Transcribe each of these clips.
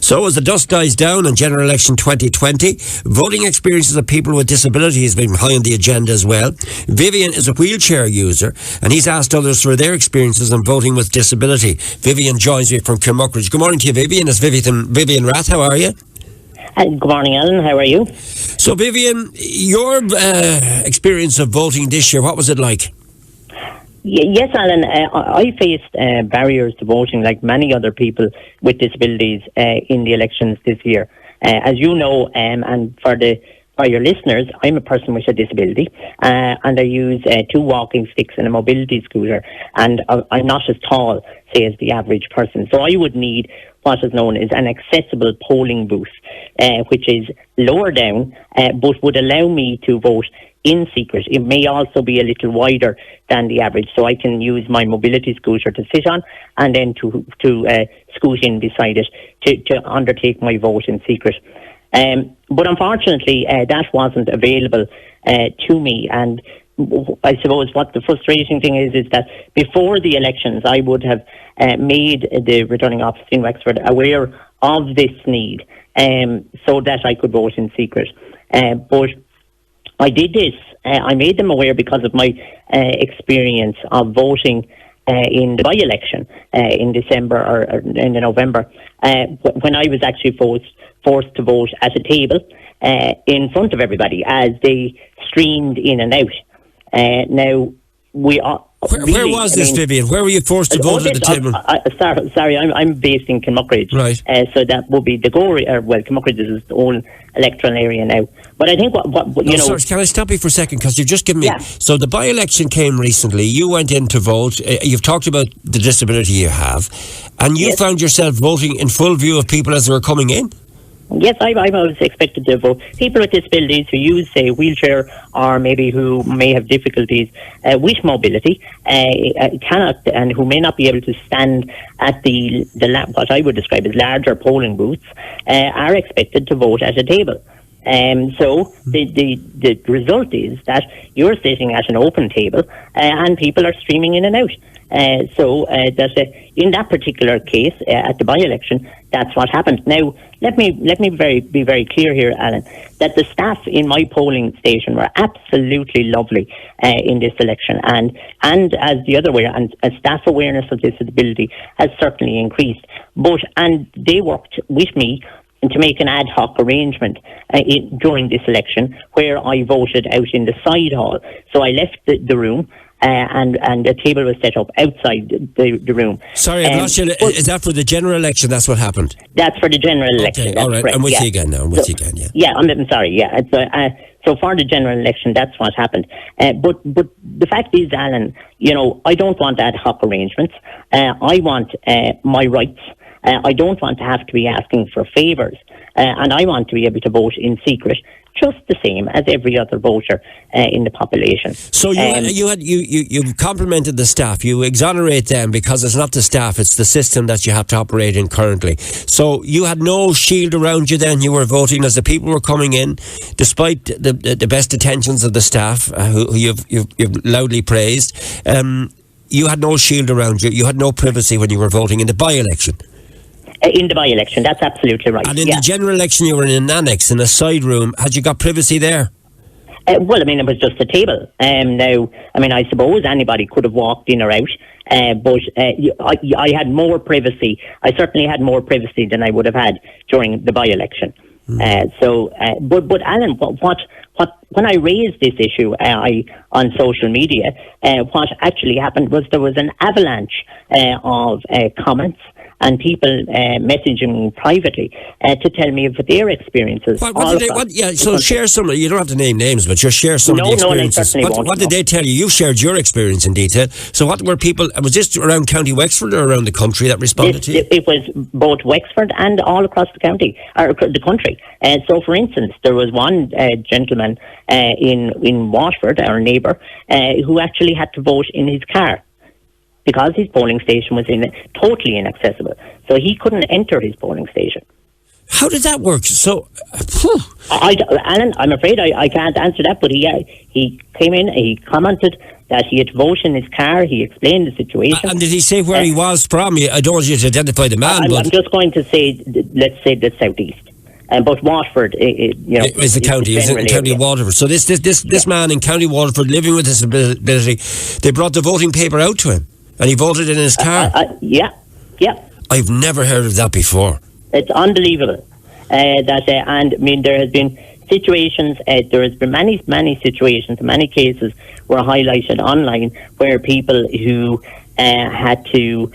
So as the dust dies down on General Election 2020, voting experiences of people with disability has been high on the agenda as well. Vivian is a wheelchair user and he's asked others for their experiences on voting with disability. Vivian joins me from Kilmuckridge. Good morning to you, Vivian. It's Vivian Rath. How are you? Good morning, Alan. How are you? So, Vivian, your experience of voting this year, what was it like? Yes, Alan. I faced barriers to voting like many other people with disabilities in the elections this year. As you know, and for your listeners, I'm a person with a disability and I use 2 walking sticks and a mobility scooter, and I'm not as tall, say, as the average person. So I would need what is known as an accessible polling booth, which is lower down, but would allow me to vote in secret. It may also be a little wider than the average, so I can use my mobility scooter to sit on and then to scoot in beside it to undertake my vote in secret. But unfortunately, that wasn't available to me, and I suppose what the frustrating thing is that before the elections, I would have made the returning officer in Wexford aware of this need, so that I could vote in secret. But I did this. I made them aware because of my experience of voting in the by-election in December or in November, when I was actually forced to vote at a table in front of everybody as they streamed in and out. Now, we are... Where was this, Vivian? Where were you forced to vote at the table? Sorry, I'm based in Kilmuckridge. Right. So that would be the Kilmuckridge is its own electoral area now. But I think Sorry, can I stop you for a second? Because you've just given me... Yeah. So the by-election came recently. You went in to vote. You've talked about the disability you have. And you found yourself voting in full view of people as they were coming in? Yes, I was expected to vote. People with disabilities who use, say, a wheelchair, or maybe who may have difficulties with mobility, cannot, and who may not be able to stand at the what I would describe as larger polling booths, are expected to vote at a table. So the result is that you're sitting at an open table and people are streaming in and out. In that particular case, at the by-election, that's what happened. Now, let me be very clear here, Alan, that the staff in my polling station were absolutely lovely in this election, and as the other way, and staff awareness of disability has certainly increased. And they worked with me to make an ad hoc arrangement during this election where I voted out in the side hall. So I left the room. And the table was set up outside the room. Sorry, I'm not sure. Is that for the general election? That's what happened? That's for the general election. Okay, all right. Correct. I'm with you again now. Yeah, I'm sorry. Yeah, so for the general election, that's what happened. But the fact is, Alan, I don't want ad hoc arrangements. I want my rights. I don't want to have to be asking for favours. And I want to be able to vote in secret, just the same as every other voter in the population. So you complimented the staff. You exonerate them because it's not the staff, it's the system that you have to operate in currently. So you had no shield around you then. You were voting as the people were coming in, despite the best intentions of the staff, who you've loudly praised. You had no shield around you. You had no privacy when you were voting in the by-election. In the by-election, that's absolutely right. And in the general election, you were in an annex, in a side room. Had you got privacy there? It was just a table. Now, I suppose anybody could have walked in or out, but I had more privacy. I certainly had more privacy than I would have had during the by-election. But Alan, when I raised this issue on social media, what actually happened was there was an avalanche of comments and people messaging me privately to tell me of their experiences. Share some. You don't have to name names, but just share some of the experiences. What did they tell you? You shared your experience in detail. So what were people, was this around County Wexford or around the country that responded to you? It was both Wexford and all across the county, or the country. So for instance, there was one gentleman in Waterford, our neighbour, who actually had to vote in his car, because his polling station was totally inaccessible. So he couldn't enter his polling station. How did that work? So, Alan, I'm afraid I can't answer that, but he came in, he commented that he had to vote in his car, he explained the situation. And did he say where he was from? I don't want you to identify the man, I'm just going to say, let's say the southeast. But Waterford, is the county. Is in County of Waterford. So this man in County Waterford living with disability, they brought the voting paper out to him, and he voted in his car. Yeah. I've never heard of that before. It's unbelievable. And I mean, there has been situations. There has been many situations, many cases were highlighted online where people who had to.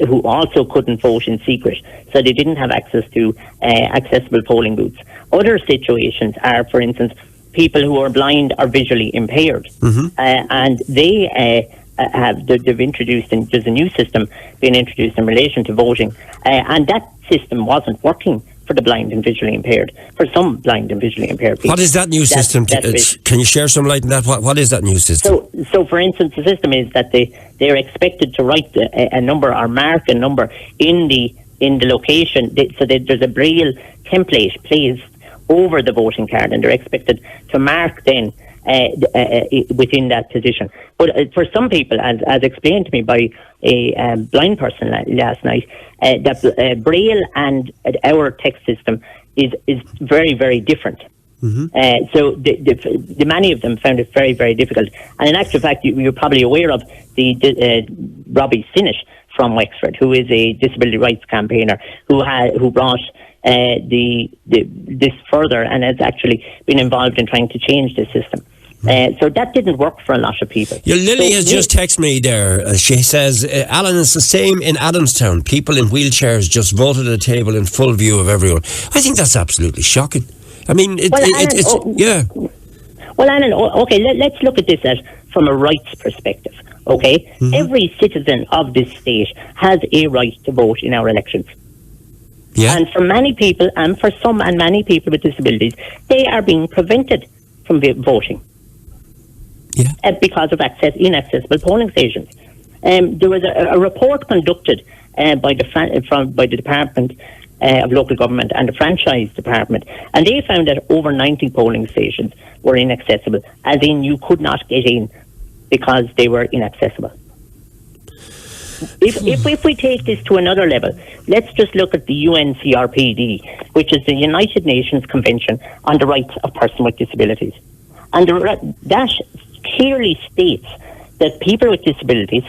Who also couldn't vote in secret, so they didn't have access to accessible polling booths. Other situations are, for instance, people who are blind or visually impaired, and they they've introduced, and there's a new system being introduced in relation to voting, and that system wasn't working for the blind and visually impaired, for some blind and visually impaired people. What is that new system? Can you share some light on that? What is that new system? So for instance, the system is that they're expected to write a number or mark a number in the location, so that there's a braille template placed over the voting card, and they're expected to mark then within that position. But for some people, as explained to me by a blind person last night, that braille and our text system is very, very different. So the many of them found it very, very difficult. And in actual fact, you're probably aware of the Robbie Sinnott from Wexford, who is a disability rights campaigner who brought this further and has actually been involved in trying to change the system. So that didn't work for a lot of people. Lily has just texted me there. She says, Alan, it's the same in Adamstown. People in wheelchairs just voted at a table in full view of everyone. I think that's absolutely shocking. I mean, yeah. Well, Alan, okay, let's look at this from a rights perspective, okay? Every citizen of this state has a right to vote in our elections. Yeah. And for many people, and for some and many people with disabilities, they are being prevented from voting. Yeah. Because of inaccessible polling stations. There was a report conducted by the Department of Local Government and the Franchise Department, and they found that over 90 polling stations were inaccessible, as in you could not get in because they were inaccessible. If we take this to another level, let's just look at the UNCRPD, which is the United Nations Convention on the Rights of Persons with Disabilities. And that clearly states that people with disabilities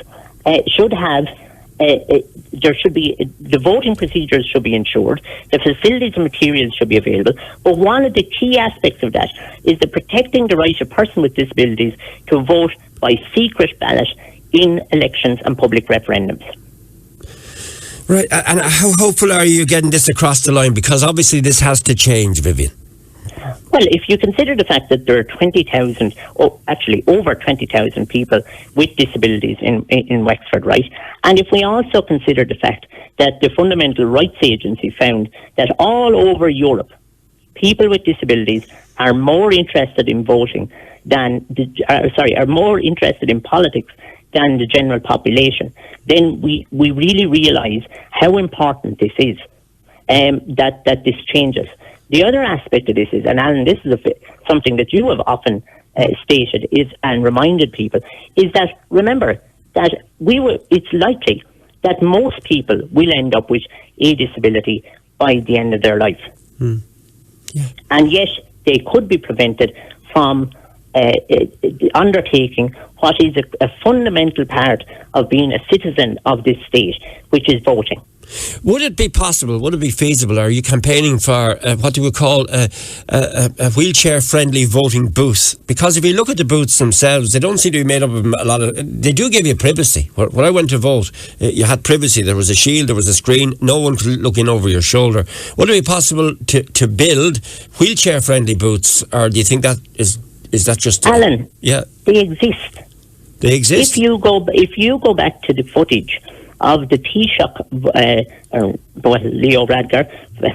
should have, the voting procedures should be ensured, the facilities and materials should be available, but one of the key aspects of that is the protecting the right of persons with disabilities to vote by secret ballot in elections and public referendums. Right, and how hopeful are you getting this across the line? Because obviously this has to change, Vivian. Well, if you consider the fact that there are 20,000, actually over 20,000 people with disabilities in Wexford, right? And if we also consider the fact that the Fundamental Rights Agency found that all over Europe, people with disabilities are more interested in voting than, are more interested in politics than the general population, then we really realise how important this is, that this changes. The other aspect of this is, and Alan, this is something that you have often stated and reminded people, is that remember that it's likely that most people will end up with a disability by the end of their life. Yeah. And yet they could be prevented from undertaking what is a fundamental part of being a citizen of this state, which is voting. Would it be possible, would it be feasible, are you campaigning for what do we call a wheelchair-friendly voting booth? Because if you look at the booths themselves, they don't seem to be made up of a lot of... They do give you privacy. When I went to vote, you had privacy. There was a shield, there was a screen, no one looking over your shoulder. Would it be possible to build wheelchair-friendly booths, or do you think that is that just... Alan, yeah, they exist. They exist? If you go back to the footage of the Taoiseach, Leo Varadkar,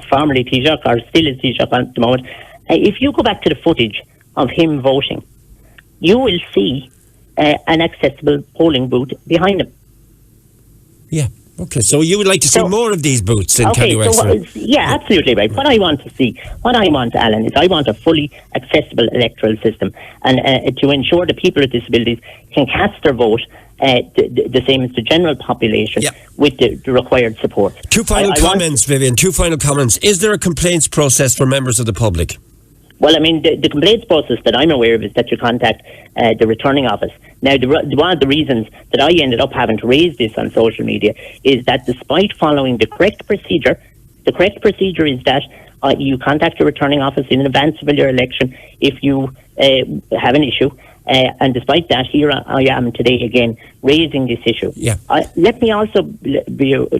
formerly Taoiseach, or still is Taoiseach at the moment, if you go back to the footage of him voting, you will see an accessible polling booth behind him. Yeah, Okay, so you would like to see more of these booths in County Wexford? Yeah, absolutely right. What I want, Alan, is I want a fully accessible electoral system, and to ensure that people with disabilities can cast their vote the same as the general population with the required support. Two final comments, Vivian. Two final comments. Is there a complaints process for members of the public? Well, I mean, the complaints process that I'm aware of is that you contact the returning office. Now, one of the reasons that I ended up having to raise this on social media is that despite following the correct procedure is that you contact your returning office in advance of your election if you have an issue. And despite that, here I am today again raising this issue. Yeah. Let me also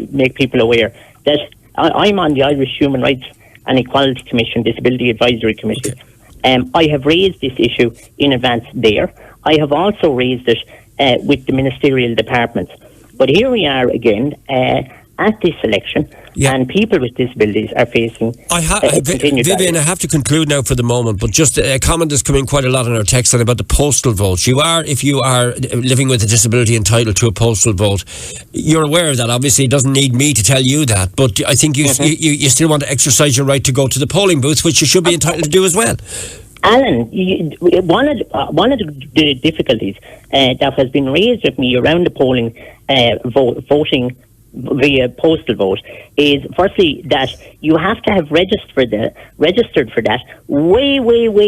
make people aware that I'm on the Irish Human Rights and Equality Commission, Disability Advisory Commission. Okay. I have raised this issue in advance there. I have also raised it with the ministerial departments. But here we are again at this election, and people with disabilities are facing Vivian, I have to conclude now for the moment, but just a comment has come in quite a lot on our text line about the postal vote. If you are living with a disability entitled to a postal vote, you're aware of that. Obviously, it doesn't need me to tell you that, but I think you still want to exercise your right to go to the polling booth, which you should be entitled to do as well. Alan, one of the difficulties that has been raised with me around the polling voting via postal vote is firstly that you have to have registered for that way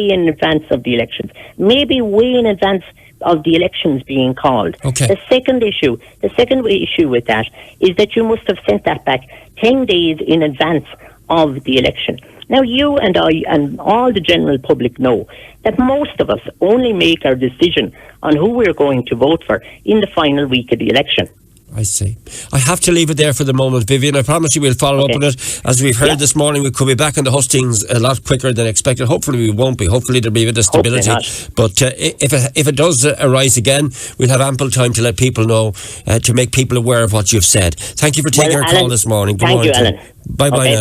in advance of the elections, maybe way in advance of the elections being called. Okay. The second issue with that is that you must have sent that back 10 days in advance of the election. Now, you and I and all the general public know that most of us only make our decision on who we're going to vote for in the final week of the election. I see. I have to leave it there for the moment, Vivian. I promise you we'll follow up on it. As we've heard this morning, we could be back in the hustings a lot quicker than expected. Hopefully we won't be. Hopefully there'll be a bit of stability. But if it does arise again, we'll have ample time to let people know, to make people aware of what you've said. Thank you for taking our call this morning. Good morning. Thank you, Alan. Bye-bye now.